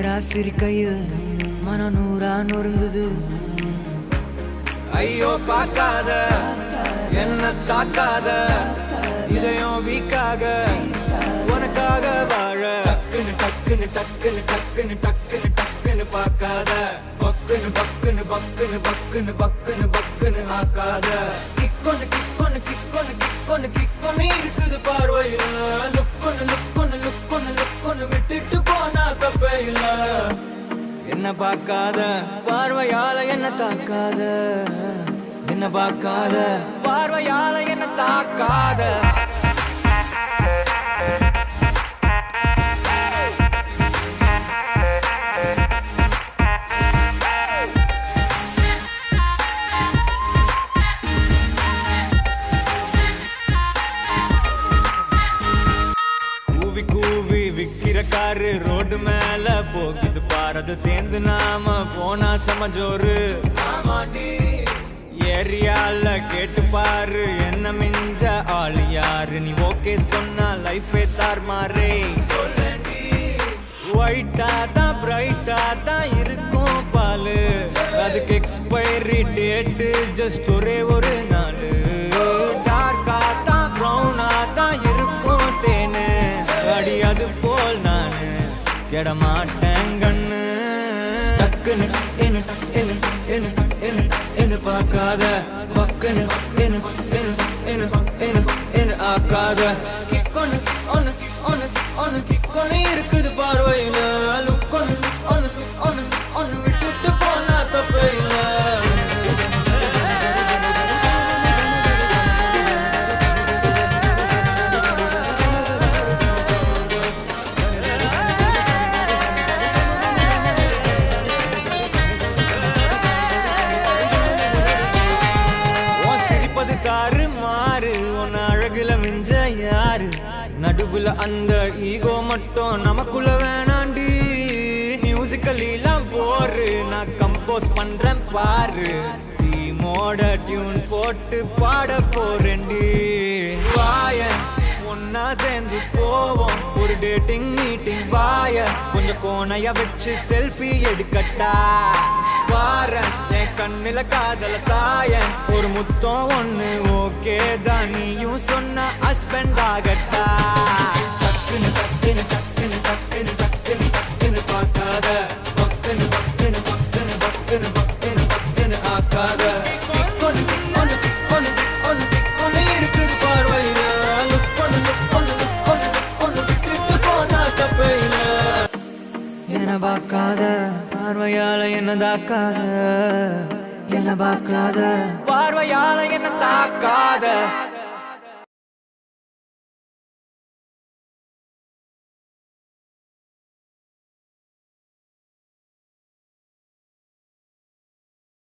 சிரிக்கையில் மனம் நூறா நொறுங்குது. ஐயோ பார்க்காத என்ன தாக்காத இதயம் வீக்காக உனக்காக வாழ டக்குன்னு டக்குன்னு டக்குன்னு டக்குன்னு டக்குன்னு டக்குன்னு பார்க்காத பக்குன்னு பக்குன்னு பக்குன்னு பக்குன்னு பக்குன்னு பக்குன்னு ஆக்காத கிக்கொன்னு கிக்கொன்னு கிக்கொன்னு கிக்கொன்னு கிக்கொன்னு இருக்குது பார்வையில லுக்கொன்னு லுக்கொன்னு லுக்கொன்னு லுக்கொன்னு விட்டுட்டு போனா தப்பே இல்ல. என்ன பார்க்காத பார்வையால என்ன தாக்காத என்ன பார்க்காத பார்வையால என்ன தாக்காத. கூவி கூவி விக்கிற காரு ரோடு மேல போகுது பாரத சேர்ந்து நாம போனா சமஜோரு. ஏரியால கேட்டு பாரு என்ன மிஞ்ச ஆளு யாரு நீ ஓகே சொன்னா லைஃபே தார்மாரே. ஒயிட்டா தான் பிரைட்டா தான் இருக்கும் பாலு அதுக்கு எக்ஸ்பைரி டேட்டு ஜஸ்ட் ஒரே ஒரு நாள். டார்க்கா தான் ப்ரௌனா தான் இருக்கும் தேனு அடி அது போல் நானு கெட மாட்டேன் கண்ணு. டக்குன்னு என்ன என்ன என்ன என்ன என்ன பார்க்காத பக்குன்னு என்ன என்ன என்ன என்ன என்ன ஆக்காத கிக்கொன்னு ஒன்னு ஒன்னு ஒன்னு கிக்கொன்னு இருக்குது பார்வையில லுக்கொன்னு ஒன்னு ஒன்னு ஒன்னு விட்டுட்டு போனா தப்பே இல்ல. காரு மாறு உன் அழகுல மிஞ்ச யாரு நடுவுல அந்த ஈகோ மட்டும் நமக்குள்ள வேணாண்டி. மியூசிக்கல்லாம் போரு நான் கம்போஸ் பண்றேன் பாரு டீமோட டியூன் போட்டு பாட போறேன்டி. வாய ஒன்னா சேர்ந்து போவோம் ஒரு டேட்டிங் மீட்டிங் வாய கொஞ்சம் கோணைய வச்சு செல்ஃபி எடுக்கட்டா பாரு என் கண்ணுல காதல தாய ஒரு முத்தம் ஒண்ணு ஓகே தான் நீயும் சொன்ன ஹஸ்பண்ட் ஆகட்டா. டக்குன்னு டக்குன்னு டக்குன்னு டக்குன்னு டக்குன்னு டக்குன்னு பார்க்காத பக்குன்னு பக்குன்னு பக்குன்னு பக்குன்னு பக்குன்னு பக்குன்னு ஆக்காத கிக்கொன்னு கிக்கொன்னு கிக்கொன்னு கிக்கொன்னு கிக்கொன்னு இருக்குது பார்வையில லுக்கொன்னு லுக்கொன்னு லுக்கொன்னு லுக்கொன்னு விட்டுட்டு போனா தப்பே இல்ல. என்ன பார்க்காத பார்வையால என்ன தாக்காத என்ன பார்க்காத பார்வையால என்ன தாக்காத.